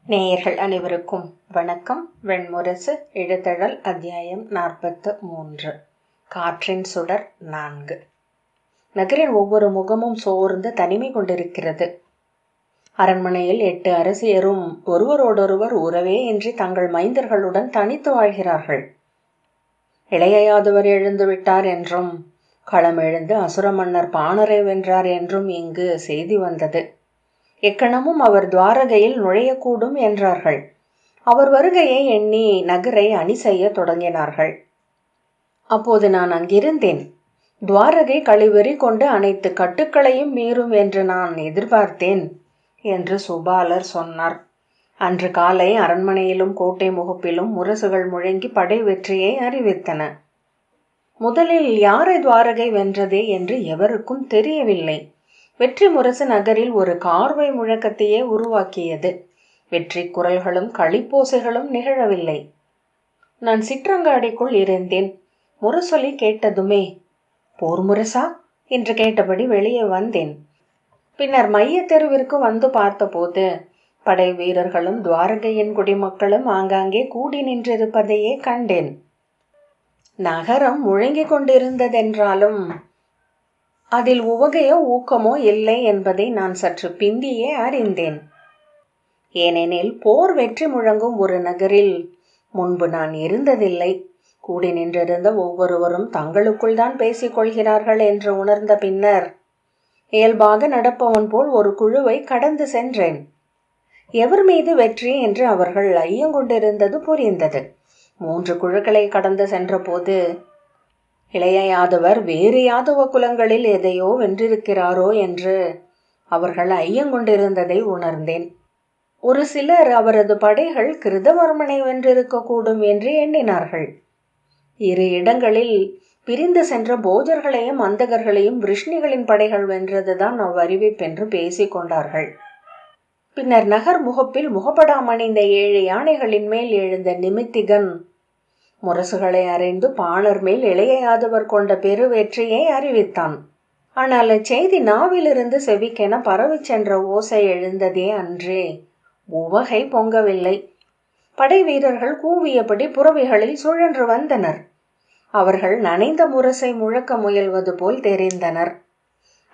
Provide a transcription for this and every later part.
நேயர்கள் அனைவருக்கும் வணக்கம். வெண்முரசு எழுத்தழல் அத்தியாயம் 43. காற்றின் சுடர் 4. நகரின் ஒவ்வொரு முகமும் சோர்ந்து தனிமை கொண்டிருக்கிறது. அரண்மனையில் 8 அரசியரும் ஒருவரோடொருவர் உறவே இன்றி தங்கள் மைந்தர்களுடன் தனித்து வாழ்கிறார்கள். இளையாதவர் எழுந்து விட்டார் என்றும் களமெழுந்து அசுர மன்னர் பாணரை வென்றார் என்றும் இங்கு செய்தி வந்தது. எக்கணமும் அவர் துவாரகையில் நுழையக்கூடும் என்றார்கள். அவர் வருகையை எண்ணி நகரை அணி செய்ய தொடங்கினார்கள். அப்போது நான் அங்கிருந்தேன். துவாரகை கழிவெறி கொண்டு அனைத்து கட்டுக்களையும் மீறும் என்று நான் எதிர்பார்த்தேன் என்று சுபாலர் சொன்னார். அன்று காலை அரண்மனையிலும் கோட்டை முகப்பிலும் முரசுகள் முழங்கி படை வெற்றியை அறிவித்தன. முதலில் யாரை துவாரகை வென்றது என்று எவருக்கும் தெரியவில்லை. வெற்றி முரசு நகரில் ஒரு கார்வை முழக்கத்தையே உருவாக்கியது. வெற்றி குரல்களும் களிப்போசைகளும் நிகழவில்லை. நான் சிற்றங்காடிக்குள் இருந்தேன். முரசொலி கேட்டதுமே போர் முரசா என்று கேட்டபடி வெளியே வந்தேன். பின்னர் மைய தெருவிற்கு வந்து பார்த்தபோது படை வீரர்களும் துவாரகையின் குடிமக்களும் ஆங்காங்கே கூடி நின்றிருப்பதையே கண்டேன். நகரம் முழங்கிக் கொண்டிருந்ததென்றாலும் அதில் உவகையோ ஊக்கமோ இல்லை என்பதை நான் சற்று பிந்தியே அறிந்தேன். ஏனெனில் போர் வெற்றி முழங்கும் ஒரு நகரில் முன்பு நான் இருந்ததில்லை. கூடி நின்றிருந்த ஒவ்வொருவரும் தங்களுக்குள் தான் பேசிக்கொள்கிறார்கள் என்று உணர்ந்த பின்னர் இயல்பாக நடப்பவன் போல் ஒரு குழுவை கடந்து சென்றேன். எவர் மீது வெற்றி என்று அவர்கள் ஐயங்கொண்டிருந்தது புரிந்தது. 3 குழுக்களை கடந்து சென்ற போது இளைய யாதவர் வேறு யாதவ குலங்களில் எதையோ வென்றிருக்கிறாரோ என்று அவர்கள் ஐயங்கொண்டிருந்ததை உணர்ந்தேன். ஒரு சிலர் அவரது படைகள் கிருதவர்மனை வென்றிருக்கக்கூடும் என்று எண்ணினார்கள். 2 இடங்களில் பிரிந்து சென்ற போஜர்களையும் அந்தகர்களையும் விஷ்ணிகளின் படைகள் வென்றதுதான் அவ்வறிவிப்பென்று பேசிக்கொண்டார்கள். பின்னர் நகர் முகப்பில் முகப்படாமணிந்த 7 யானைகளின் மேல் எழுந்த நிமித்திகன் முரசுகளை அறைந்து பாணர் மேல் இளைய யாதவர் கொண்ட பெரு வெற்றியை அறிவித்தான். ஆனால் அச்செய்தி நாவிலிருந்து செவிக்கென பரவி சென்ற ஓசை எழுந்ததே அன்றே உவகை பொங்கவில்லை. படை வீரர்கள் கூவியபடி புறவிகளில் சுழன்று வந்தனர். அவர்கள் நனைந்த முரசை முழக்க முயல்வது போல் தெரிந்தனர்.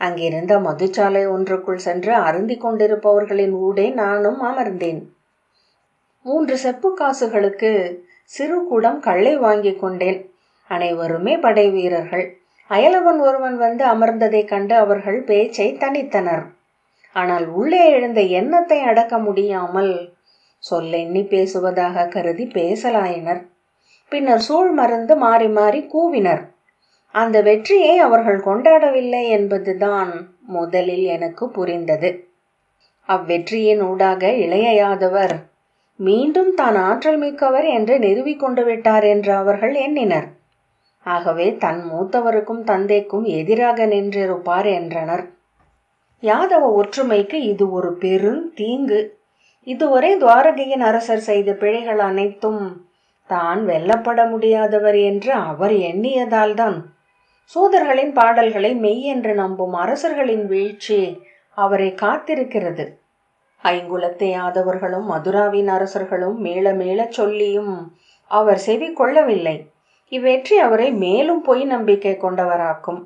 அங்கிருந்த மதுச்சாலை ஒன்றுக்குள் சென்று அருந்தி கொண்டிருப்பவர்களின் ஊடே நானும் அமர்ந்தேன். 3 செப்பு காசுகளுக்கு சிறு குடம் கள்ளை வாங்கி கொண்டேன். அனைவருமே படை வீரர்கள். அயலவன் ஒருவன் வந்து அமர்ந்ததை கண்டு அவர்கள் பேச்சை தணித்தனர். ஆனால் உள்ளே எழுந்த எண்ணத்தை அடக்க முடியாமல் சொல்லெண்ணி பேசுவதாக கருதி பேசலாயினர். பின்னர் சூழ் மறந்து மாறி மாறி கூவினர். அந்த வெற்றியை அவர்கள் கொண்டாடவில்லை என்பதுதான் முதலில் எனக்கு புரிந்தது. அவ்வெற்றியின் ஊடாக இளைய யாதவர் மீண்டும் தான் ஆற்றல் மிக்கவர் என்று நிறுவிக்கொண்டு விட்டார் என்று அவர்கள் எண்ணினர். ஆகவே தன் மூத்தவருக்கும் தந்தைக்கும் எதிராக நின்றிருப்பார் என்றனர். யாதவ ஒற்றுமைக்கு இது ஒரு பெரும் தீங்கு. இதுவரை துவாரகையின் அரசர் செய்த பிழைகள் அனைத்தும் தான் வெல்லப்பட முடியாதவர் என்று அவர் எண்ணியதால்தான். சூதர்களின் பாடல்களை மெய் என்று நம்பும் அரசர்களின் வீழ்ச்சி அவரை காத்திருக்கிறது. ஐங்குலத்தை யாதவர்களும் மதுராவின் அரசர்களும் மேல மேல சொல்லியும் அவர் செவி கொள்ளவில்லை. இவ்வெற்றி அவரை மேலும் பொய் நம்பிக்கை கொண்டவராக்கும்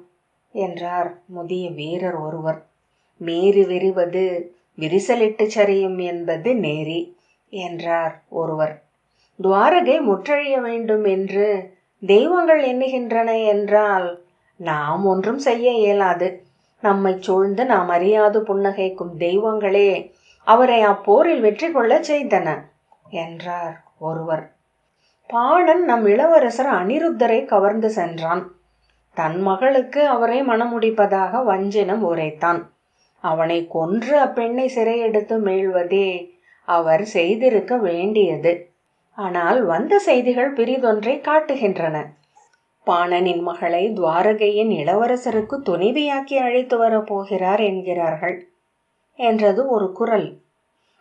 என்றார் முதிய வீரர் ஒருவர். மீறி விரிவது விரிசலிட்டு சரியும் என்பது நேரி என்றார் ஒருவர். துவாரகை முற்றழிய வேண்டும் என்று தெய்வங்கள் எண்ணுகின்றன என்றால் நாம் ஒன்றும் செய்ய இயலாது. நம்மை சூழ்ந்து நாம் அறியாது புன்னகைக்கும் தெய்வங்களே அவரை அப்போரில் வெற்றி கொள்ள செய்தன என்றார் ஒருவர். பாணன் நம் இளவரசர் அனிருத்தரை கவர்ந்து சென்றான். தன் மகளுக்கு அவரை மணமுடிப்பதாக வஞ்சினம் உரைத்தான். அவனை கொன்று அப்பெண்ணை சிறையெடுத்து மீள்வதே அவர் செய்திருக்க வேண்டியது. ஆனால் வந்த செய்திகள் பிரிதொன்றை காட்டுகின்றன. பாணனின் மகளை துவாரகையின் இளவரசருக்கு துணைவியாக்கி அழைத்து வரப்போகிறார் என்கிறார்கள் என்றது ஒரு குரல்.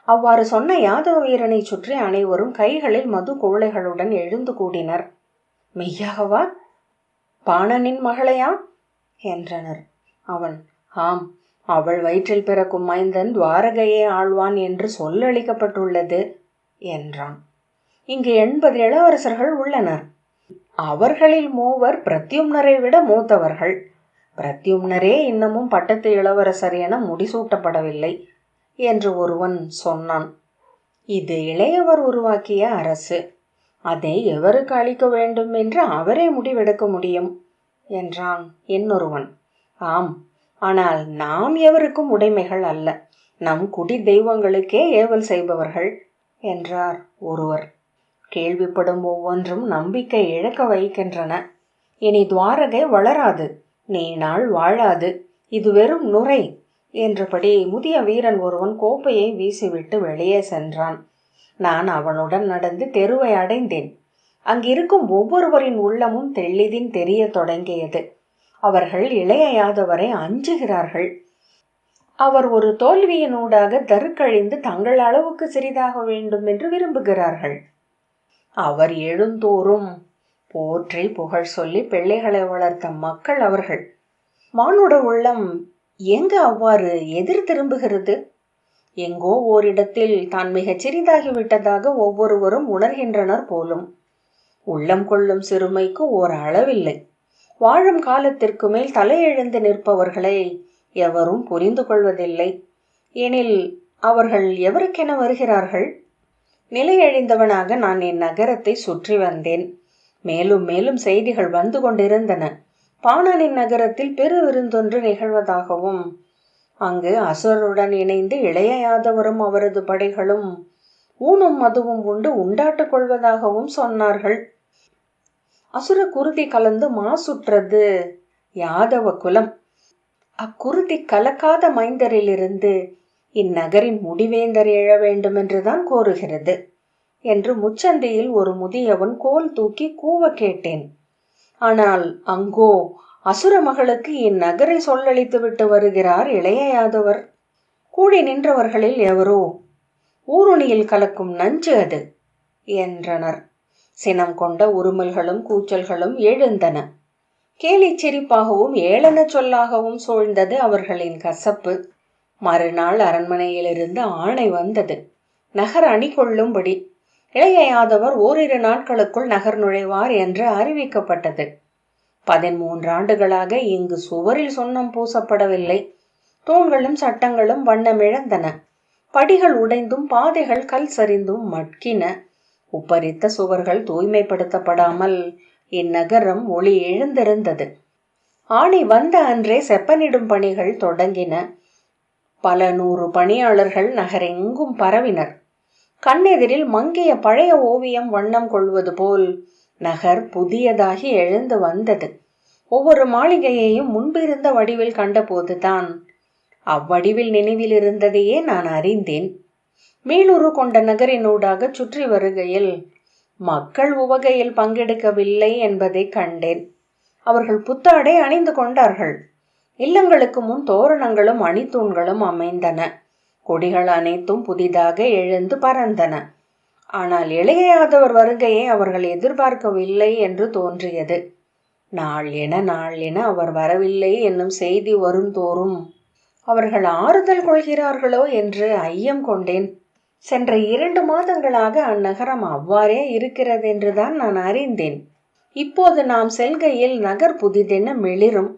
அவ்வாறு சொன்ன யாதவ வீரனை சுற்றி அனைவரும் கைகளில் மது கோளைகளுடன் எழுந்து கூடினர். மெய்யாகவா? பாணனின் மகளையா என்றனர். அவன், ஆம், அவள் வயிற்றில் பிறக்கும் மைந்தன் துவாரகையை ஆழ்வான் என்று சொல்லளிக்கப்பட்டுள்ளது என்றான். இங்கு 80 இளவரசர்கள் உள்ளனர். அவர்களில் 3 பிரத்யும்னரை விட மூத்தவர்கள். பிரத்யும்னரே இன்னமும் பட்டத்து இளவரசர் என முடிசூட்டப்படவில்லை என்று ஒருவன் சொன்னான். இது இளையவர் உருவாக்கிய அரசு. அதை எவருக்கு அளிக்க வேண்டும் என்று அவரே முடிவெடுக்க முடியும் என்றான் இன்னொருவன். ஆம், ஆனால் நாம் எவருக்கும் உடைமைகள் அல்ல, நம் குடி தெய்வங்களுக்கே ஏவல் செய்பவர்கள் என்றார் ஒருவர். கேள்விப்படும் ஒவ்வொன்றும் நம்பிக்கை இழக்க வைக்கின்றன. இனி துவாரகை வளராது, நீ நாள் வாழாது, இது வெறும் நுரை என்றபடி முதிய வீரன் ஒருவன் கோப்பையை வீசிவிட்டு வெளியே சென்றான். நான் அவனுடன் நடந்து தெருவை அடைந்தேன். அங்கிருக்கும் ஒவ்வொருவரின் உள்ளமும் தெளிதின் தெரிய தொடங்கியது. அவர்கள் இளைய யாதவரை அஞ்சுகிறார்கள். அவர் ஒரு தோல்வியினூடாக தருக்கழிந்து தங்கள் அளவுக்கு சிறிதாக வேண்டும் என்று விரும்புகிறார்கள். அவர் எழுந்தோறும் போற்றி புகழ் சொல்லி பிள்ளைகளை வளர்த்த மக்கள் அவர்கள். மானுட உள்ளம் எங்கு அவ்வாறு எதிர் திரும்புகிறது? எங்கோ ஓரிடத்தில் தான் மிகச் சிறிதாகிவிட்டதாக ஒவ்வொருவரும் உணர்கின்றனர் போலும். உள்ளம் கொள்ளும் சிறுமைக்கு ஓர் அளவில்லை. வாழும் காலத்திற்கு மேல் தலையெழுந்து நிற்பவர்களை எவரும் புரிந்து கொள்வதில்லை. எனில் அவர்கள் எவருக்கென வருகிறார்கள்? நிலையழிந்தவனாக நான் என் நகரத்தை சுற்றி வந்தேன். மேலும் மேலும் செய்திகள் வந்து கொண்டிருந்தன. பாணனின் நகரத்தில் பெரு விருந்தொன்று நிகழ்வதாகவும், அங்கு அசுரருடன் இணைந்து இளைய யாதவரும் அவரது படைகளும் ஊனும் மதுவும் உண்டு உண்டாட்டுக் கொள்வதாகவும் சொன்னார்கள். அசுர குருதி கலந்து மாசுற்றது யாதவ குலம். அக்குருதி கலக்காத மைந்தரிலிருந்து இந்நகரின் முடிவேந்தர் எழ வேண்டும் என்றுதான் கோருகிறது என்று முச்சந்தியில் ஒரு முதியவன் கோல் தூக்கி கூவ கேட்டேன். ஆனால் அங்கோ அசுர மகளுக்கு இந்நகரை சொல்லளித்து விட்டு வருகிறார் இளைய யாதவர். கூடி நின்றவர்களில் எவரோ ஊருணியில் கலக்கும் நஞ்சு அது என்றனர். சினம் கொண்ட உருமல்களும் கூச்சல்களும் எழுந்தன. கேலி சிரிப்பாகவும் ஏளன சொல்லாகவும் சூழ்ந்தது அவர்களின் கசப்பு. மறுநாள் அரண்மனையிலிருந்து ஆணை வந்தது, நகர் அணி கொள்ளும்படி. இளைய யாதவர் ஓரிரு நாட்களுக்குள் நகர் நுழைவார் என்று அறிவிக்கப்பட்டது. 13 ஆண்டுகளாக இங்கு சுவரில் சுண்ணம் பூசப்படவில்லை. தூண்களும் சட்டங்களும் வண்ணமிழந்தன. படிகள் உடைந்தும் பாதைகள் கல் சரிந்தும் மட்கின. உப்பரித்த சுவர்கள் தூய்மைப்படுத்தப்படாமல் இந்நகரம் ஒளி எழுந்திருந்தது. ஆணி வந்த அன்றே செப்பனிடும் பணிகள் தொடங்கின. பல 100 பணியாளர்கள் நகரெங்கும் பரவினர். கண்ணெதிரில் மங்கிய பழைய ஓவியம் வண்ணம் கொள்வது போல் நகர் புதியதாகி எழுந்து வந்தது. ஒவ்வொரு மாளிகையையும் முன்பிருந்த வடிவில் கண்டபோதுதான் அவ்வடிவில் நினைவில் இருந்ததையே நான் அறிந்தேன். மீளுரு கொண்ட நகரினூடாக சுற்றி வருகையில் மக்கள் உவகையில் பங்கெடுக்கவில்லை என்பதை கண்டேன். அவர்கள் புத்தாடை அணிந்து கொண்டார்கள். இல்லங்களுக்கு முன் தோரணங்களும் அணித்தூண்களும் அமைந்தன. கொடிகள் அனைத்தும் புதிதாக எழுந்து பறந்தன. ஆனால் இளைய யாதவர் வருகையை அவர்கள் எதிர்பார்க்கவில்லை என்று தோன்றியது. நாள் என அவர் வரவில்லை என்னும் செய்தி வருந்தோறும் அவர்கள் ஆறுதல் கொள்கிறார்களோ என்று ஐயம் கொண்டேன். சென்ற 2 மாதங்களாக அந்நகரம் அவ்வாறே இருக்கிறது என்றுதான் நான் அறிந்தேன். இப்போது நாம் செல்கையில் நகர் புதிதென மிளிரும்.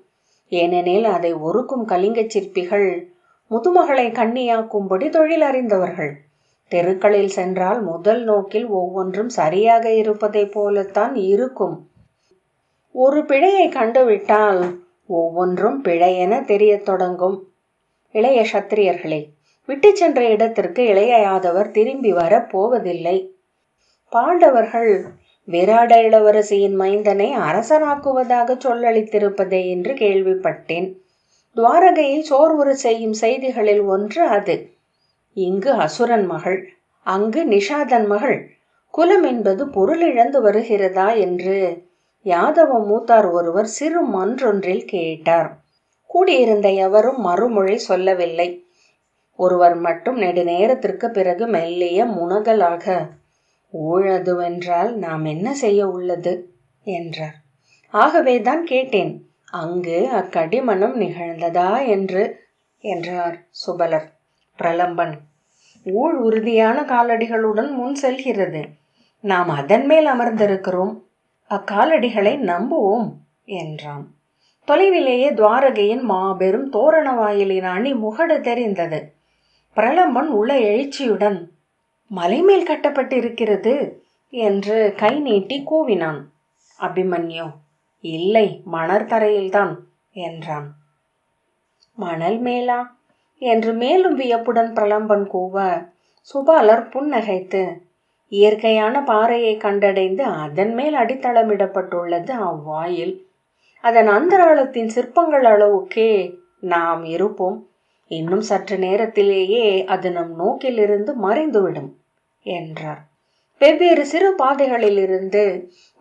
ஏனெனில் அதை ஒருக்கும் கலிங்கச் சிற்பிகள் முதுமகளை கண்ணியாக்கும்படி தொழில் அறிந்தவர்கள். தெருக்களில் சென்றால் முதல் நோக்கில் ஒவ்வொன்றும் சரியாக இருப்பதை போலத்தான் இருக்கும். ஒரு பிழையை கண்டுவிட்டால் ஒவ்வொன்றும் பிழையென தெரிய தொடங்கும். இளைய சத்திரியர்களே, விட்டு சென்ற இடத்திற்கு இளைய யாதவர் திரும்பி வர போவதில்லை. பாண்டவர்கள் விராட இளவரசியின் மைந்தனை அரசனாக்குவதாக சொல்லளித்திருப்பதே என்று கேள்விப்பட்டேன். துவாரகையை சோர்வுறு செய்யும் செய்திகளில் ஒன்று அது. இங்கு அசுரன் மகள், அங்கு நிஷாதன் மகள். குலம் என்பது பொருளிழந்து வருகிறதா என்று யாதவ மூத்தார் ஒருவர் சிறு மன்றொன்றில் கேட்டார். கூடியிருந்த எவரும் மறுமொழி சொல்லவில்லை. ஒருவர் மட்டும் நெடுநேரத்திற்கு பிறகு மெல்லிய முனகலாக, ஊழதுவென்றால் நாம் என்ன செய்ய உள்ளது என்றார். ஆகவேதான் கேட்டேன், அங்கு அக்கடிமணம் நிகழ்ந்ததா என்று. என்றார் சுபலர். பிரலம்பன், ஊழ் உறுதியான காலடிகளுடன் முன் செல்கிறது. நாம் அதன் மேல் அமர்ந்திருக்கிறோம். அக்காலடிகளை நம்புவோம் என்றான். தொலைவிலேயே துவாரகையின் மாபெரும் தோரண வாயிலின் அணி முகடு தெரிந்தது. பிரலம்பன் உள்ள எழுச்சியுடன், மலைமேல் கட்டப்பட்டிருக்கிறது என்று கை நீட்டி கூவினான். அபிமன்யு, இல்லை, மணற்தரையில்தான் என்றான். மணல் மேலா என்று மேலும் வியப்புடன் பிரலம்பன் கூவ, சுபாலர் புன்னகைத்து, இயற்கையான பாறையை கண்டடைந்து அதன் மேல் அடித்தளமிடப்பட்டுள்ளது அவ்வாயில். அதன் அந்தராளத்தின் சிற்பங்கள் அளவுக்கே நாம் இருப்போம். இன்னும் சற்று நேரத்திலேயே அது நம் நோக்கிலிருந்து மறைந்துவிடும் என்றார். வெவ்வேறு சிறு பாதைகளிலிருந்து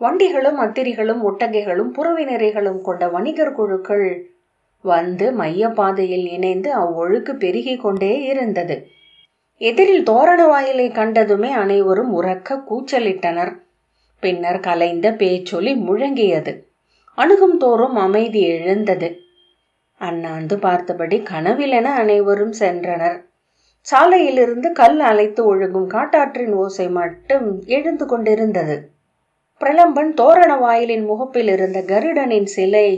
வண்டிகளும் அத்திரிகளும் ஒட்டகைகளும் புறவினரைகளும் கொண்ட வணிகர் குழுக்கள் வந்து மைய பாதையில் இணைந்து அவ்வொழுக்கு பெருகி கொண்டே இருந்தது. எதிரில் தோரண வாயிலை கண்டதுமே அனைவரும் உரக்க கூச்சலிட்டனர். பின்னர் கலைந்த பேச்சொலி முழங்கியது. அணுகும் தோறும் அமைதி எழுந்தது. அண்ணாந்து பார்த்தபடி கனவிலென அனைவரும் சென்றனர். சாலையிலிருந்து கல் அலைத்து ஒழுகும் காட்டாற்றின் ஓசை மட்டும் எழுந்து கொண்டிருந்தது. பிரலம்பன் தோரண வாயிலின் முகப்பில் இருந்த கருடனின் சிலை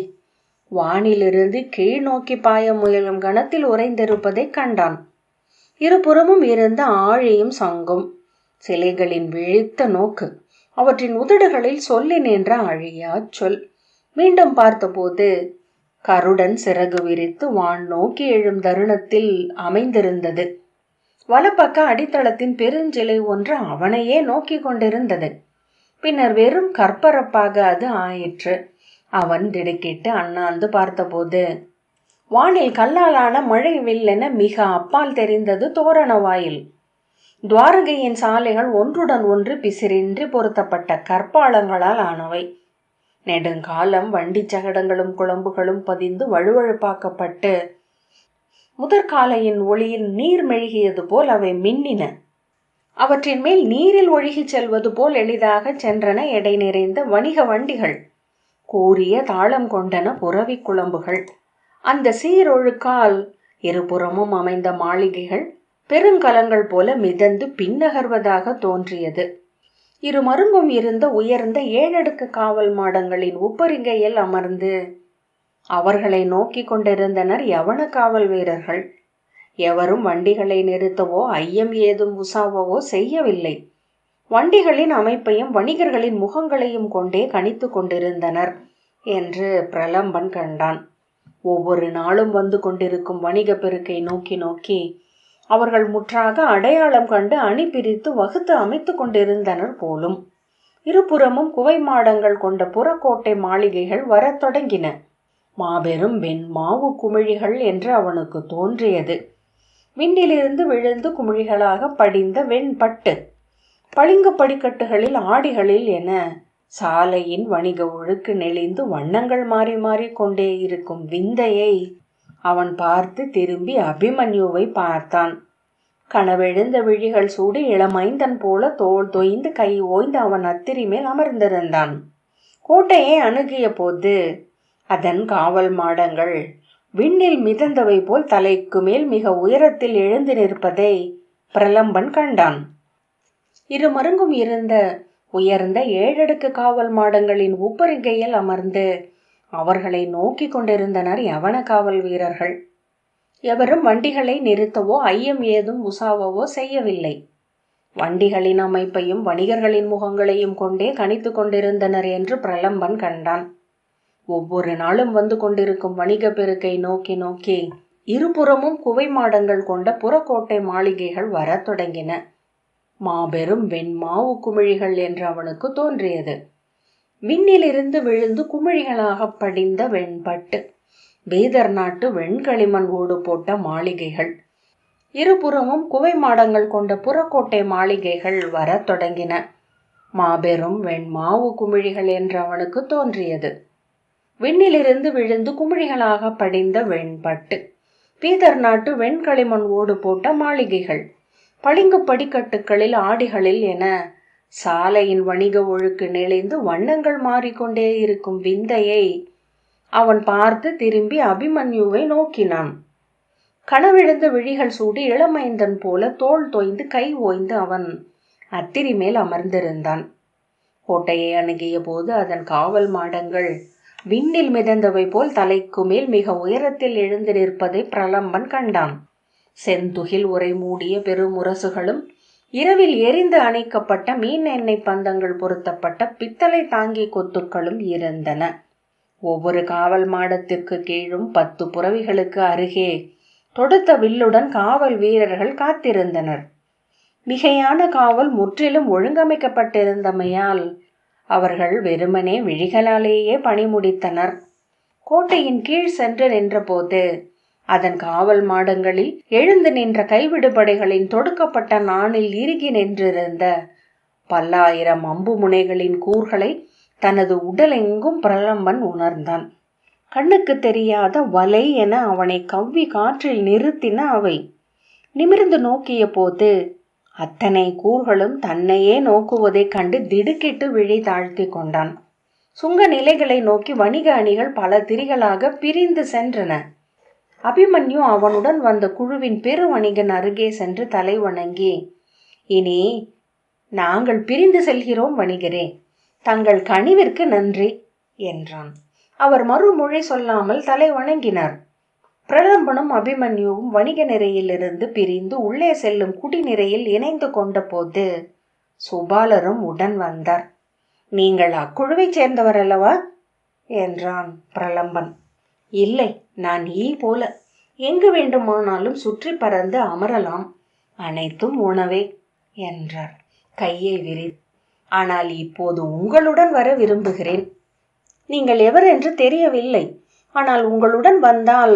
வானிலிருந்து கீழ் நோக்கி பாய முயலும் கணத்தில் உறைந்திருப்பதை கண்டான். இருபுறமும் இருந்த ஆழியும் சங்கும், சிலைகளின் விழித்த நோக்கு, அவற்றின் உதடுகளில் சொல்லி நின்ற அழியா சொல். மீண்டும் பார்த்தபோது கருடன் சிறகு விரித்து வான் நோக்கி எழும் தருணத்தில் அமைந்திருந்தது. வலப்பக்க அடித்தளத்தின் பெருஞ்சிலை ஒன்று அவனையே நோக்கி கொண்டிருந்தது. பின்னர் வெறும் கற்பரப்பாக அது ஆயிற்று. அவன் திடுக்கிட்டு அண்ணாந்து பார்த்தபோது வானில் கல்லாலான மழை வில்லென மிக அப்பால் தெரிந்தது தோரண வாயில். துவாரகையின் சாலைகள் ஒன்றுடன் ஒன்று பிசிறின்றி பொருத்தப்பட்ட கற்பாளங்களால் ஆனவை. நெடுங்காலம் வண்டி சகடங்களும் குழம்புகளும் பதிந்து வழுவழுப்பாக்கப்பட்டு முதற்காலையின் ஒளியில் நீர் மெழுகியது போல் அவை மின்னின. அவற்றின் மேல் நீரில் ஒழுகிச் செல்வது போல் எளிதாக சென்றன எடை நிறைந்த வணிக வண்டிகள். கூரிய தாளம் கொண்டன புறவி குழம்புகள். அந்த சீரொழுக்கால் இருபுறமும் அமைந்த மாளிகைகள் பெருங்கலங்கள் போல மிதந்து பின்னகர்வதாக தோன்றியது. இரு மருங்கும் இருந்த உயர்ந்த 7 அடுக்கு காவல் மாடங்களின் உப்பரிகையில் அமர்ந்து அவர்களை நோக்கி கொண்டிருந்தனர் யவன காவல் வீரர்கள். எவரும் வண்டிகளை நிறுத்தவோ ஐயம் ஏதும் உசாவவோ செய்யவில்லை. வண்டிகளின் அமைப்பையும் வணிகர்களின் முகங்களையும் கொண்டே கணித்து கொண்டிருந்தனர் என்று பிரலம்பன் கண்டான். ஒவ்வொரு நாளும் வந்து கொண்டிருக்கும் வணிக பெருக்கை நோக்கி நோக்கி அவர்கள் முற்றாக அடையாளம் கண்டு அணி பிரித்து வகுத்து அமைத்து கொண்டிருந்தனர் போலும். இருபுறமும் குவை மாடங்கள் கொண்ட புறக்கோட்டை மாளிகைகள் வரத் தொடங்கின. மாபெரும் வெண்மாவு குமிழிகள் என்று அவனுக்கு தோன்றியது. விண்டிலிருந்து விழுந்து குமிழிகளாக படிந்த வெண்பட்டு, பளிங்கு படிக்கட்டுகளில் ஆடிகளில் என சாலையின் வணிக ஒழுக்கு நெளிந்து வண்ணங்கள் மாறி மாறி கொண்டே இருக்கும் விந்தையை அவன் பார்த்து திரும்பி அபிமன்யுவை பார்த்தான். கனவெழுந்த விழிகள் சூடி இளமைந்தன் போல தோல் தொய்ந்து கை ஓய்ந்து அவன் அத்திரி மேல் அமர்ந்திருந்தான். கோட்டையை அணுகிய போது அதன் காவல் மாடங்கள் விண்ணில் மிதந்தவை போல் தலைக்கு மேல் மிக உயரத்தில் எழுந்து நிற்பதை பிரலம்பன் கண்டான். இரு மருங்கும் இருந்த உயர்ந்த 7 அடுக்கு காவல் மாடங்களின் உப்பரிகையில் அமர்ந்து அவர்களை நோக்கி கொண்டிருந்தனர் யவன காவல் வீரர்கள். எவரும் வண்டிகளை நிறுத்தவோ ஐயம் ஏதும் உசாவவோ செய்யவில்லை. வண்டிகளின் அமைப்பையும் வணிகர்களின் முகங்களையும் கொண்டே கணித்து கொண்டிருந்தனர் என்று பிரலம்பன் கண்டான். ஒவ்வொரு நாளும் வந்து கொண்டிருக்கும் வணிக பெருக்கை நோக்கி நோக்கி இருபுறமும் குவை மாடங்கள் கொண்ட புறக்கோட்டை மாளிகைகள் வரத் தொடங்கின. மாபெரும் வெண்மாவு குமிழிகள் என்று அவனுக்கு தோன்றியது. விண்ணிலிருந்து விழுந்து குமிழிகளாக படிந்த வெண்பட்டு, பீதர் நாட்டு வெண்களிமண் ஓடு போட்ட மாளிகைகள், இருபுறமும் குவை மாடங்கள் கொண்ட புறக்கோட்டை மாளிகைகள் வரத் தொடங்கின. மாபெரும் வெண்மாவு குமிழிகள் என்று அவனுக்கு தோன்றியது. விண்ணிலிருந்து விழுந்து குமிழிகளாக படிந்த வெண்பட்டு, பீதர் நாட்டு வெண்களிமண் ஓடு போட்ட மாளிகைகள், பளிங்கு படிக்கட்டுகளில் ஆடிகளில் என சாலையின் வணிக ஒழுக்கு நெளிந்து வண்ணங்கள் மாறிக்கொண்டே இருக்கும் விந்தையை அவன் பார்த்து திரும்பி அபிமன்யுவை நோக்கினான். கனவிழுந்த விழிகள் சூடி இளமைந்தன் போல தோள் தோய்ந்து கை ஓய்ந்து அவன் அத்திரி மேல் அமர்ந்திருந்தான். கோட்டையை அணுகிய போது அதன் காவல் மாடங்கள் விண்ணில் மிதந்தவை போல் தலைக்கு மேல் மிக உயரத்தில் எழுந்து நிற்பதை பிரலம்பன் கண்டான். செந்துகில் உரை மூடிய பெருமுரசுகளும் இரவில் எரிந்து அணைக்கப்பட்ட மீன் எண்ணெய் பந்தங்கள் பொருத்தப்பட்ட பித்தளை தாங்கி கொத்துக்களும் இருந்தன. ஒவ்வொரு காவல் மாடத்திற்கு கீழும் 10 புறவிகளுக்கு அருகே தொடுத்த வில்லுடன் காவல் வீரர்கள் காத்திருந்தனர். மிகையான காவல் முற்றிலும் ஒழுங்கமைக்கப்பட்டிருந்தமையால் அவர்கள் வெறுமனே விழிகளாலேயே பணி முடித்தனர். கோட்டையின் கீழ் சென்று நின்றபோது அதன் காவல் மாடங்களில் எழுந்து நின்ற கைவிடுபடைகளின் தொடுக்கப்பட்ட நாணில் இறுகி நின்றிருந்த பல்லாயிரம் அம்பு முனைகளின் கூர்களை தனது உடலெங்கும் பிரலம்பன் உணர்ந்தான். கண்ணுக்கு தெரியாத வலை என அவனை கவ்வி காற்றில் நிறுத்தின அவை. நிமிர்ந்து நோக்கிய போது அத்தனை கூர்களும் தன்னையே நோக்குவதைக் கண்டு திடுக்கிட்டு விழி தாழ்த்தி கொண்டான். சுங்க நிலைகளை நோக்கி வணிக அணிகள் பல திரிகளாக பிரிந்து சென்றன. அபிமன்யு அவனுடன் வந்த குழுவின் பெரு வணிகன் அருகே சென்று தலை வணங்கி, இனி நாங்கள் பிரிந்து செல்கிறோம் வணிகரே, தங்கள் கனிவிற்கு நன்றி என்றான். அவர் மறுமொழி சொல்லாமல் தலை வணங்கினார். பிரலம்பனும் அபிமன்யுவும் வணிக நிறையிலிருந்து பிரிந்து உள்ளே செல்லும் குடிநிறையில் இணைந்து கொண்ட போது சுபாலரும் உடன் வந்தார். நீங்கள் அக்குழுவைச் சேர்ந்தவர் அல்லவா என்றான் பிரலம்பன். இல்லை, நான் ஈ போல எங்கு வேண்டுமானாலும் சுற்றி பறந்து அமரலாம், அனைத்தும் உணவே என்றார் கையை விரி. ஆனால் இப்போது உங்களுடன் வர விரும்புகிறேன். நீங்கள் எவர் என்று தெரியவில்லை, ஆனால் உங்களுடன் வந்தால்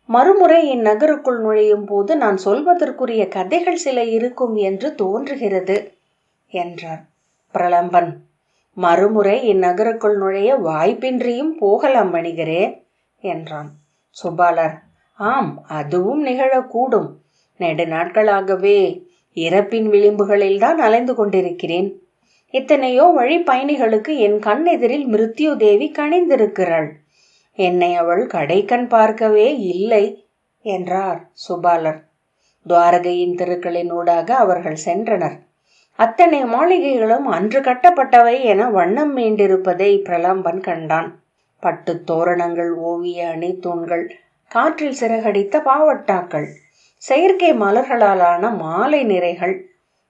மறுமுறை இந்நகருக்குள் நுழையும் போது நான் சொல்வதற்குரிய கதைகள் சில இருக்கும் என்று தோன்றுகிறது என்றார் பிரலம்பன். மறுமுறை இந்நகருக்குள் நுழைய வாய்ப்பின்றியும் போகலாம் வணிகரே என்றான் சுபாலர். ஆம், அதுவும் நிகழக்கூடும். நெடு நாட்களாகவே இறப்பின் விளிம்புகளில்தான் அலைந்து கொண்டிருக்கிறேன். எத்தனையோ வழி பயணிகளுக்கு என் கண்ணெதிரில் மிருத்யு தேவி கணிந்திருக்கிறாள். என்னை அவள் கடைக்கண் பார்க்கவே இல்லை என்றார் சுபாலர். துவாரகையின் தெருக்களின் ஊடாக அவர்கள் சென்றனர். அத்தனை மாளிகைகளும் அன்று கட்டப்பட்டவை என வண்ணம் மீண்டிருப்பதை பிரலம்பன் கண்டான். பட்டு தோரணங்கள், ஓவிய அணி தூண்கள், காற்றில் சிறகடித்த பாவட்டாக்கள், செயற்கை மலர்களாலான மாலை நிறைகள்,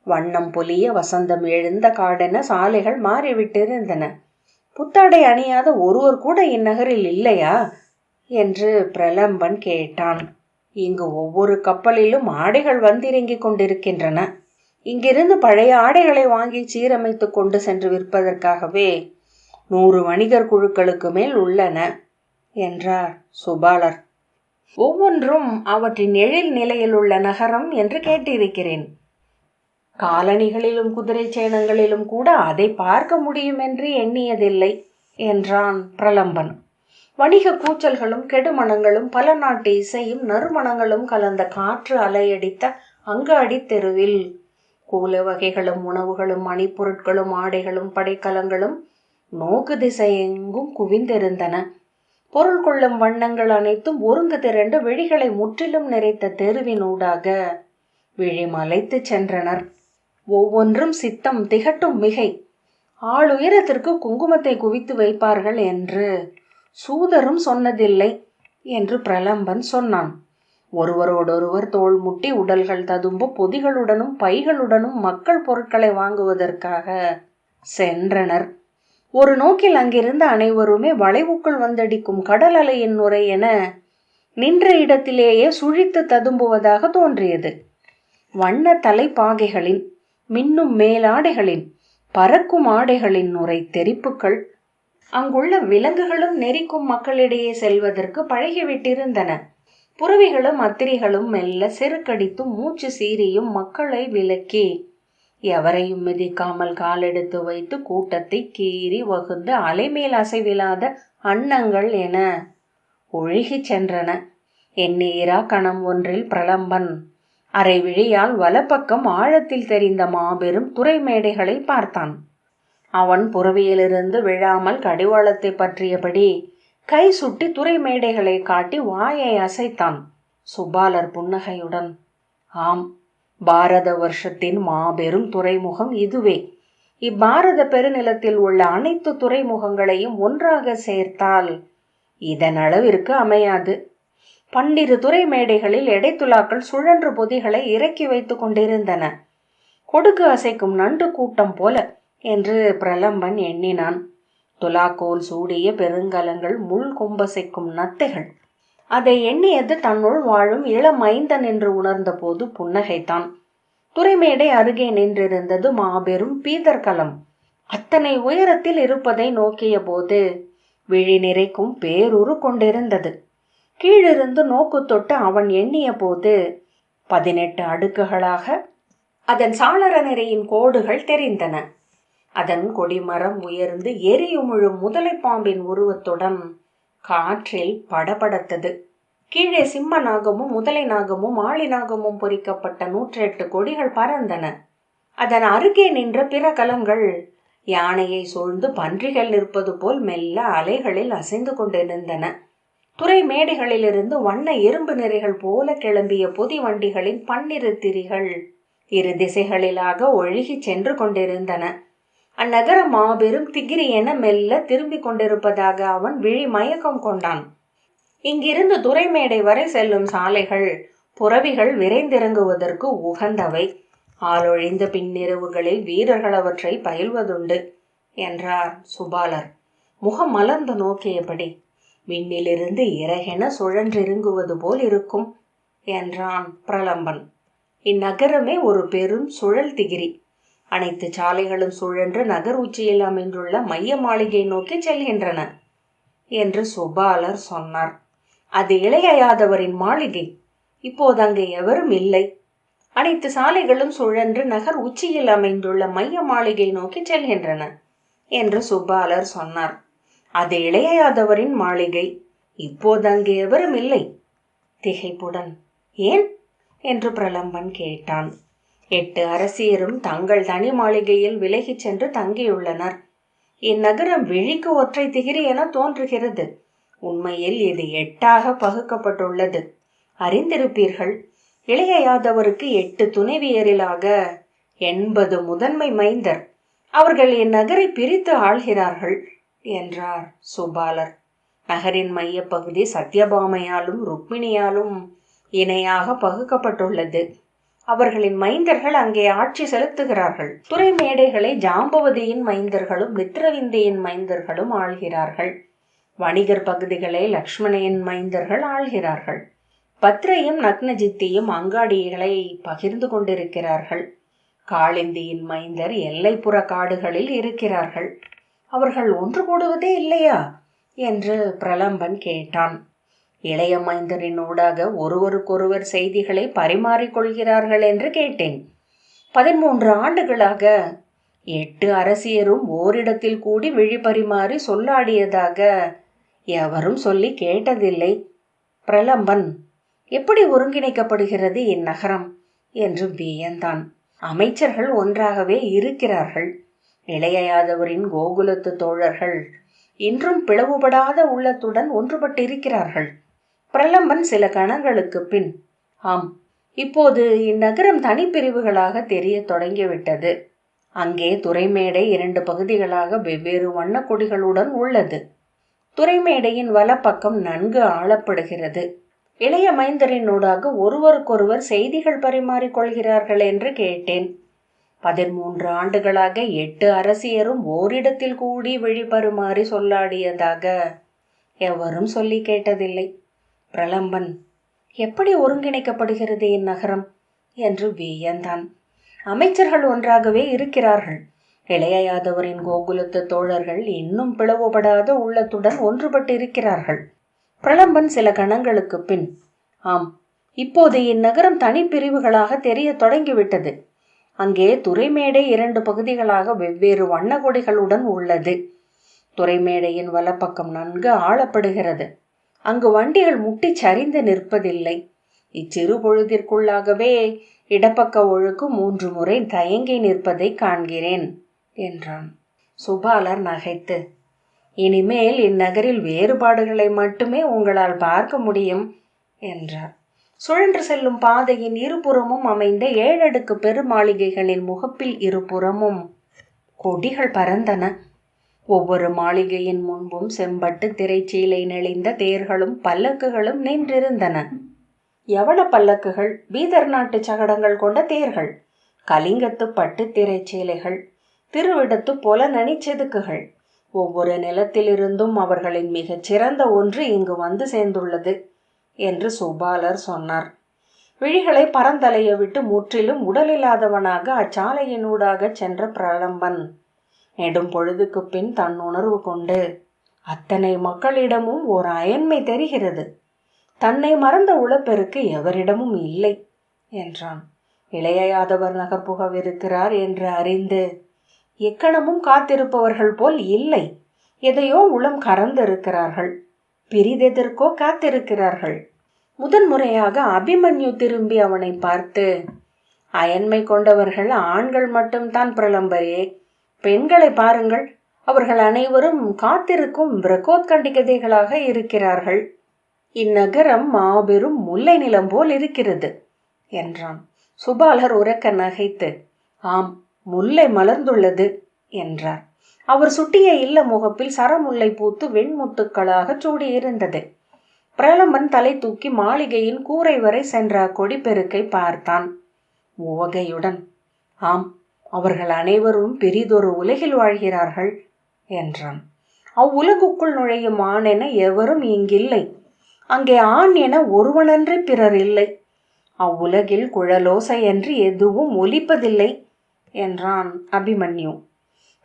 வண்ணம் பொலிய வசந்தம் எழுந்த காடென சாலைகள் மாறிவிட்டிருந்தன. புத்தாடை அணியாத ஒருவர் கூட இந்நகரில் இல்லையா என்று பிரலம்பன் கேட்டான். இங்கு ஒவ்வொரு கப்பலிலும் ஆடைகள் வந்திறங்கிக் கொண்டிருக்கின்றன. இங்கிருந்து பழைய ஆடைகளை வாங்கி சீரமைத்து கொண்டு சென்று விற்பதற்காகவே 100 வணிகர் குழுக்களுக்கு மேல் உள்ளன என்றார் சுபாலர். ஒவ்வொன்றும் அவற்றின் எழில் நிலையில் உள்ள நகரம் என்று கேட்டிருக்கிறேன். காலணிகளிலும் குதிரை சேனங்களிலும் கூட அதை பார்க்க முடியும் என்று எண்ணியதில்லை என்றான் பிரலம்பன். வணிக கூச்சல்களும் கெடுமணங்களும் பல நாட்டு இசையும் நறுமணங்களும் கலந்த காற்று அலையடித்த அங்காடி தெருவில் கூல வகைகளும் உணவுகளும் மணிப்பொருட்களும் ஆடைகளும் படைக்கலங்களும் நோக்கு திசையெங்கும் குவிந்திருந்தன. பொருள் கொள்ளும் வண்ணங்கள் அனைத்தும் ஒருங்கு திரண்டு விழிகளை முற்றிலும் நிறைத்த தெருவினூடாக விழி மலைத்து சென்றனர். ஒவ்வொன்றும் சித்தம் திகட்டும் மிகை. ஆளுயரத்திற்கு குங்குமத்தை குவித்து வைப்பார்கள் என்று சூதரும் சொன்னதில்லை என்று பிரலம்பன் சொன்னான். ஒருவரோடொருவர் தோள் முட்டி உடல்கள் ததும்ப பொதிகளுடனும் பைகளுடனும் மக்கள் பொருட்களை வாங்குவதற்காக சென்றனர். ஒரு நோக்கில் அங்கிருந்த அனைவருமே வளைவுக்குள் வந்தடிக்கும் கடல் அலையின் நுரை என நின்ற இடத்திலேயே சுழித்து ததும்புவதாக தோன்றியது. வண்ண தலைப்பாகைகளின், மின்னும் மேலாடைகளின், பறக்கும் ஆடைகளின் நுரை தெரிப்புகள் அங்குள்ள விலங்குகளும் நெறிக்கும் மக்களிடையே செல்வதற்கு பழகிவிட்டிருந்தன. புறவிகளும் அத்திரிகளும் மெல்ல செருக்கடித்தும் மூச்சு சீரியும் மக்களை விலக்கி எவரையும் மிதிக்காமல் காலெடுத்து வைத்து கூட்டத்தை கீறி வகுந்து அலைமேல் அசைவில்லாத அன்னங்கள் என ஒழுகிச் சென்றன. எண்ணீரா கணம் ஒன்றில் பிரலம்பன் அரை விழியால் வலப்பக்கம் ஆழத்தில் தெரிந்த மாபெரும் துறை மேடைகளை பார்த்தான். அவன் புறவியிலிருந்து விழாமல் கடிவாளத்தை பற்றியபடி கை சுட்டி துறை மேடைகளை காட்டி வாயை அசைத்தான். சுபாலர் புன்னகையுடன், ஆம், பாரத வருஷத்தின் மாபெரும் துறைமுகம் இதுவே. இப்பாரத பெருநிலத்தில் உள்ள அனைத்து துறைமுகங்களையும் ஒன்றாக சேர்த்தால் இதன் அளவிற்கு அமையாது. 12 துறை மேடைகளில் எடைத்துலாக்கள் சுழன்று பொதிகளை இறக்கி வைத்துக் கொண்டிருந்தன. கொடுக்கு அசைக்கும் நண்டு கூட்டம் போல என்று பிரலம்பன் எண்ணினான். துலாக்கோல் சூடிய பெருங்கலங்கள், முள் கொம்பசைக்கும் நத்தைகள். அதை எண்ணியது தன்னுள் வாழும் இளமைந்தன் என்று உணர்ந்த போது புன்னகைத்தான். துறைமேடை அருகே நின்றிருந்தது மாபெரும் பீதர்களம். அத்தனை உயரத்தில் இருப்பதை நோக்கிய போது விழி நிறைக்கும் பேருரு கொண்டிருந்தது. கீழிருந்து நோக்கு தொட்டு அவன் எண்ணிய போது 18 அடுக்குகளாக அதன் சாளர நிறையின் கோடுகள் தெரிந்தன. அதன் கொடிமரம் உயர்ந்து எரியுமிழும் முதலை பாம்பின் உருவத்துடன் காற்றில் படபடத்தது. கீழே சிம்ம நாகமும் முதலை நாகமும் ஆளி நாகமும் பொறிக்கப்பட்ட 108 கொடிகள் பறந்தன. அதன் அருகே நின்ற பிற கலங்கள் யானையை சூழ்ந்து பன்றிகள் நிற்பது போல் மெல்ல அலைகளில் அசைந்து கொண்டிருந்தன. துறை மேடைகளிலிருந்து வண்ண எறும்பு நெறிகள் போல கிளம்பிய பொதி வண்டிகளின் 12 திரிகள் இரு திசைகளிலாக ஒழுகி சென்று கொண்டிருந்தன. அந்நகரம் மாபெரும் திகிரி என மெல்ல திரும்பிக் கொண்டிருப்பதாக அவன் விழி மயக்கம் கொண்டான். இங்கிருந்து துறைமேடை வரை செல்லும் சாலைகள் புறவிகள் விரைந்திறங்குவதற்கு உகந்தவை. ஆளொழிந்த பின்னிரவுகளில் வீரர்கள் அவற்றை பயில்வதுண்டு என்றார் சுபாலர் முகம் மலர்ந்து நோக்கியபடி. விண்ணிலிருந்து இறகென சுழன்றிருங்குவது போல் இருக்கும் என்றான் பிரலம்பன். இந்நகரமே ஒரு பெரும் சுழல் திகிரி. அனைத்து சாலைகளும் சுழன்று நகர் உச்சியில் அமைந்துள்ள மைய மாளிகை நோக்கி செல்கின்றன என்று சுபாலர் சொன்னார். அது இளைய யாதவரின் மாளிகை. இப்போது அங்கு எவரும் இல்லை. அனைத்து சாலைகளும் சுழன்று நகர் உச்சியில் அமைந்துள்ள மைய மாளிகை நோக்கி செல்கின்றன என்று சுபாலர் சொன்னார். அது இளைய யாதவரின் மாளிகை. இப்போது அங்கு எவரும் இல்லை. திகைப்புடன், ஏன் என்று பிரலம்பன் கேட்டான். 8 அரசியரும் தங்கள் தனி மாளிகையில் விலகிச் சென்று தங்கியுள்ளனர். இந்நகரம் விழிக்கு ஒற்றை திகிரி என தோன்றுகிறது. உண்மையில் இது 8ஆக பகுக்கப்பட்டுள்ளது. அறிந்திருப்பீர்கள், இளைய யாதவருக்கு 8 துணைவியரிலாக 80 முதன்மை மைந்தர். அவர்கள் இந்நகரை பிரித்து ஆள்கிறார்கள் என்றார் சுபாலர். நகரின் மைய பகுதி சத்யபாமையாலும் ருக்மிணியாலும் இணையாக பகுக்கப்பட்டுள்ளது. அவர்களின் மைந்தர்கள் அங்கே ஆட்சி செலுத்துகிறார்கள். துறை மேடைகளை ஜாம்பவதியின் மைந்தர்களும் மித்ரவிந்தியின் மைந்தர்களும் ஆள்கிறார்கள். வணிகர் பகுதிகளை லக்ஷ்மணையின் மைந்தர்கள் ஆள்கிறார்கள். பத்ரையும் நக்னஜித்தியும் அங்காடிகளை பகிர்ந்து கொண்டிருக்கிறார்கள். காளிந்தியின் மைந்தர் எல்லைப்புற காடுகளில் இருக்கிறார்கள். அவர்கள் ஒன்று கூடுவதே இல்லையா என்று பிரலம்பன் கேட்டான். இளைய மைந்தரின் ஊடாக ஒருவருக்கொருவர் செய்திகளை பரிமாறிக்கொள்கிறார்கள் என்று கேட்டேன். 13 ஆண்டுகளாக 8 அரசியரும் ஓரிடத்தில் கூடி விழி பரிமாறி சொல்லாடியதாக எவரும் சொல்லி கேட்டதில்லை. பிரலம்பன், எப்படி ஒருங்கிணைக்கப்படுகிறது இந்நகரம் என்று வியந்தான். அமைச்சர்கள் ஒன்றாகவே இருக்கிறார்கள். இளைய யாதவரின் கோகுலத்து தோழர்கள் இன்றும் பிளவுபடாத உள்ளத்துடன் ஒன்றுபட்டிருக்கிறார்கள். பிரலம்பன் சில கணங்களுக்கு பின், ஆம், இப்போது இந்நகரம் தனிப்பிரிவுகளாக தெரிய தொடங்கிவிட்டது. அங்கே துறைமேடை 2 பகுதிகளாக வெவ்வேறு வண்ண கொடிகளுடன் உள்ளது. துறைமேடையின் வலப்பக்கம் நன்கு ஆளப்படுகிறது. இளைய மைந்தரினூடாக ஒருவருக்கொருவர் செய்திகள் பரிமாறிக்கொள்கிறார்கள் என்று கேட்டேன். 13 ஆண்டுகளாக 8 அரசியரும் ஓரிடத்தில் கூடி விழிபருமாறி சொல்லாடியதாக எவரும் சொல்லி கேட்டதில்லை. பிரலம்பன், எப்படி ஒருங்கிணைக்கப்படுகிறது இந்நகரம் என்று வியந்தான். அமைச்சர்கள் ஒன்றாகவே இருக்கிறார்கள். இளைய யாதவரின் கோகுலத்து தோழர்கள் இன்னும் பிளவுபடாத உள்ளத்துடன் ஒன்றுபட்டு இருக்கிறார்கள். பிரலம்பன் சில கணங்களுக்கு பின், ஆம், இப்போது இந்நகரம் தனிப்பிரிவுகளாக தெரிய தொடங்கிவிட்டது. அங்கே துறைமேடை 2 பகுதிகளாக வெவ்வேறு வண்ண கொடிகளுடன் உள்ளது. துறைமேடையின் வலப்பக்கம் நன்கு ஆளப்படுகிறது. அங்கு வண்டிகள் முட்டி சரிந்து நிற்பதில்லை. இச்சிறு பொழுதிற்குள்ளாகவே இடப்பக்க ஒழுக்கு 3 முறை தயங்கி நிற்பதை காண்கிறேன் என்றான். சுபாலர் நகைத்து, இனிமேல் இந்நகரில் வேறுபாடுகளை மட்டுமே உங்களால் பார்க்க முடியும் என்றார். சுழன்று செல்லும் பாதையின் இருபுறமும் அமைந்த 7 அடுக்கு பெருமாளிகைகளின் முகப்பில் இருபுறமும் கொடிகள் பறந்தன. ஒவ்வொரு மாளிகையின் முன்பும் செம்பட்டு திரைச்சீலை நெளிந்த தேர்களும் பல்லக்குகளும் நின்றிருந்தன. யவன பல்லக்குகள், பீதர் நாட்டு சகடங்கள் கொண்ட தேர்கள், கலிங்கத்து பட்டு திரைச்சீலைகள், திருவிடத்து பொலநனி செதுக்குகள், ஒவ்வொரு நிலத்திலிருந்தும் அவர்களின் மிகச் சிறந்த ஒன்று இங்கு வந்து சேர்ந்துள்ளது என்று சுபாலர் சொன்னார். விழிகளை பரந்தலைய விட்டு முற்றிலும் உடலில்லாதவனாக அச்சாலையினூடாக சென்ற பிரலம்பன் நெடும் பொழுதுக்கு பின் தன் உணர்வு கொண்டு, அத்தனை மக்களிடமும் ஓர் அயன்மை தெரிகிறது, தன்னை மறந்த உளப்பெருக்கு எவரிடமும் இல்லை என்றான். இளைய யாதவர் நகர் புகவிருக்கிறார் என்று அறிந்து, எக்கணமும் காத்திருப்பவர்கள் போல் இல்லை, எதையோ உளம் கறந்திருக்கிறார்கள், பிரிதெதற்கோ காத்திருக்கிறார்கள். முதன்முறையாக அபிமன்யு திரும்பி அவனை பார்த்து, அயன்மை கொண்டவர்கள் ஆண்கள் மட்டும்தான் பிரலம்பரே, பெண்களை பாருங்கள், அவர்கள் அனைவரும் காத்திருக்கும் பிரகோத்கண்டிகதைகளாக இருக்கிறார்கள். இந்நகரம் மாபெரும் முல்லை நிலம் போல் இருக்கிறது என்றான். சுபாலர் உரக்க நகைத்து, ஆம், முல்லை மலர்ந்துள்ளது என்றார். அவர் சுட்டிய இல்ல முகப்பில் சரமுல்லை பூத்து வெண்முத்துக்களாக சூடியிருந்தது. பிரலம்பன் தலை தூக்கி மாளிகையின் கூரை வரை சென்ற கொடிப்பெருக்கை பார்த்தான் உவகையுடன். ஆம், அவர்கள் அனைவரும் பெரிதொரு உலகில் வாழ்கிறார்கள் என்றான். அவ்வுலகுக்குள் நுழையும் ஆண் என எவரும் இங்கில்லை, அங்கே ஆண் என ஒருவனன்றி பிறர் இல்லை, அவ்வுலகில் குழலோசை என்று எதுவும் ஒலிப்பதில்லை என்றான் அபிமன்யு.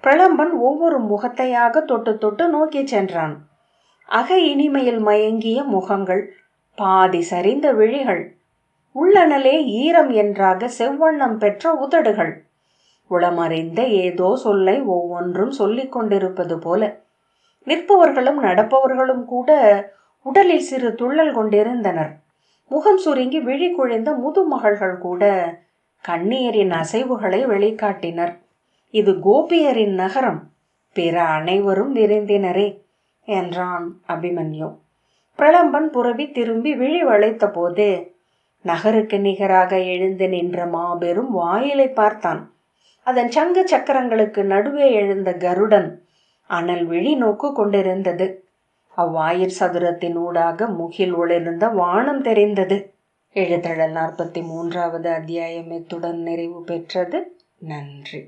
பிரலம்பன் ஒவ்வொரு முகத்தையாக தொட்டு தொட்டு நோக்கி சென்றான். அக இனிமையில் மயங்கிய முகங்கள், பாதி சரிந்த விழிகள், உள்ளனலே ஈரம் என்றாக செவ்வண்ணம் பெற்ற உதடுகள், உளமறிந்த ஏதோ சொல்லை ஒவ்வொன்றும் சொல்லிக் கொண்டிருப்பது போல. நிற்பவர்களும் நடப்பவர்களும் கூட உடலில் சிறு துள்ளல் கொண்டிருந்தனர். முகம் சுருங்கி விழி குழைந்த முதுமகள்கள் கூட கண்ணீரின் அசைவுகளை வெளிக்காட்டினர். இது கோபியரின் நகரம், பிற அனைவரும் விருந்தினரே என்றான் அபிமன்யு. பிரலம்பன் புரவி திரும்பி விழி வளைத்த போது நகருக்கு நிகராக எழுந்து நின்ற மாபெரும் வாயிலை பார்த்தான். அதன் சங்கு சக்கரங்களுக்கு நடுவே எழுந்த கருடன் அனல் விழி நோக்கு கொண்டிருந்தது. அவ்வாயிற் சதுரத்தின் ஊடாக முகில் ஒளிர்ந்த வானம் தெரிந்தது. எழுத்தழல் 43வது அத்தியாயம் இத்துடன் நிறைவு பெற்றது. நன்றி.